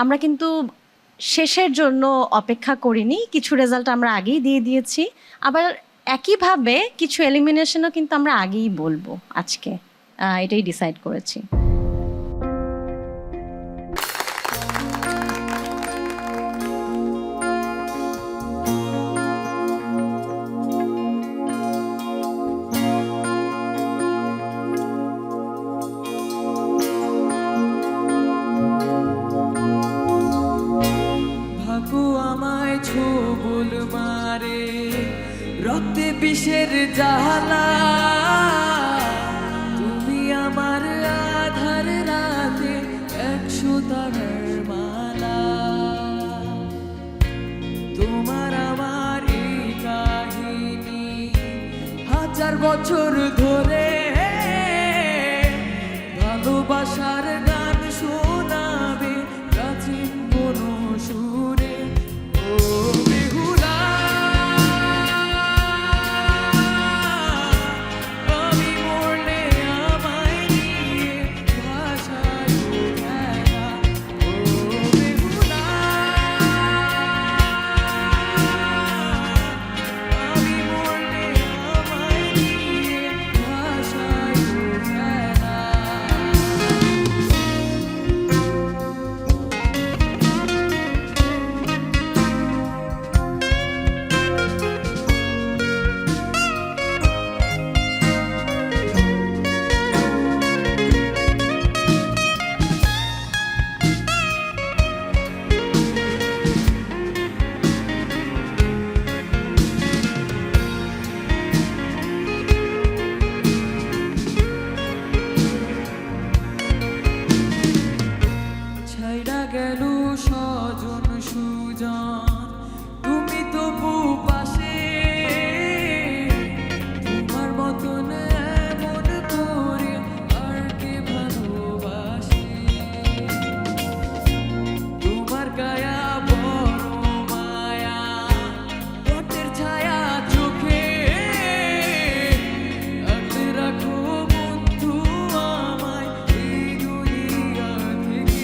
আমরা কিন্তু শেষের জন্য অপেক্ষা করিনি, কিছু রেজাল্ট আমরা আগেই দিয়ে দিয়েছি। আবার একইভাবে কিছু এলিমিনেশনও কিন্তু আমরা আগেই বলবো আজকে, এটাই ডিসাইড করেছি। ছবুল মারে রক্তে বিষের জ্বালা, তুমি আমার আধার রাতে 100 তারার মালা। তোমার আমার এই কাহিনী 1000 বছর ধরে, ভালোবাসার গান শোনাবে প্রাচীন কোনো সুরে। গেল স্বজন সুজন, তুমি তবু পাশে, তোমার মতন এমন করে আর কে ভালোবাসে। তোমার গায়া বড় মায়া, পথের ছায়া চোখে, আগলে রাখো বন্ধু আমায় এই দুনিয়া থেকে।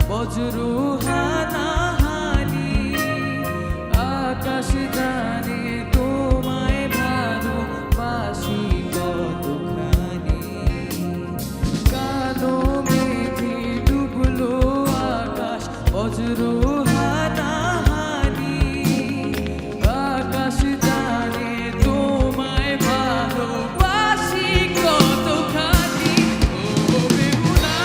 বজ্র হানাহানি, আকাশ জানে তোমায় ভালোবাসি কতখানি। কালো মেঘে ডুবলো আকাশ, বজ্র হানাহানি, আকাশ জানে তোমায় ভালোবাসি কতখানি। ও বেহুলা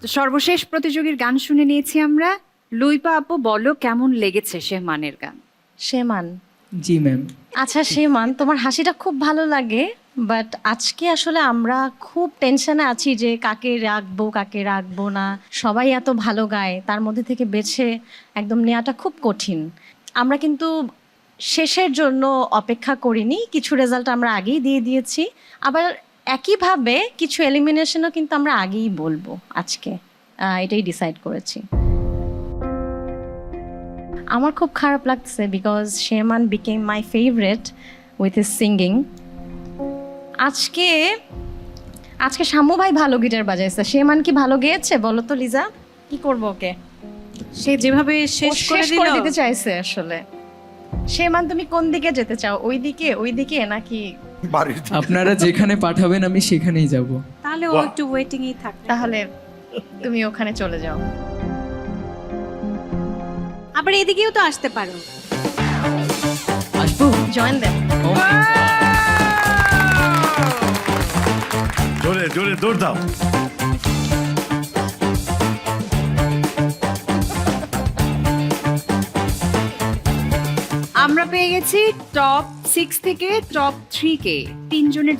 তো সর্বশেষ প্রতিযোগীর গান শুনে নিয়েছি আমরা। লুইপা আপু, বলো কেমন লেগেছে শেহমানের গান? সেমান, জি ম্যাম। আচ্ছা সেমান, তোমার হাসিটা খুব ভালো লাগে, বাট আজকে আসলে আমরা খুব টেনশনে আছি যে কাকে রাখবো না। সবাই এত ভালো গায়, তার মধ্যে থেকে বেছে একদম নেওয়াটা খুব কঠিন। আমরা কিন্তু শেষের জন্য অপেক্ষা করিনি, কিছু রেজাল্ট আমরা আগেই দিয়ে দিয়েছি। আবার একইভাবে কিছু এলিমিনেশনও কিন্তু আমরা আগেই বলবো আজকে, এটাই ডিসাইড করেছি। আমার খুব খারাপ লাগছে বিকজ শেমান became my favourite with his singing. আজকে শাম্মু ভাই ভালো গিটার বাজাইছে, শেমান কি ভালো গেয়েছে বলো তো লিজা? কি করবো ওকে? সে যেভাবে ও শেষ করে দিতে চাইছে আসলে। শেমান, তুমি কোন দিকে যেতে চাও? ওই দিকে নাকি? আপনারা যেখানে পাঠাবেন আমি সেখানেই যাব। তাহলে ও একটু ওয়েটিং এই থাক। তাহলে তুমি ওখানে চলে যাও। আবার এদিকেও তো আসতে পারো। আসবো। জয়েন দেন। জোরে জোরে দৌড় দাও। আমরা পেয়ে গেছি টপ 6 থেকে টপ 3 কে, 3 জনের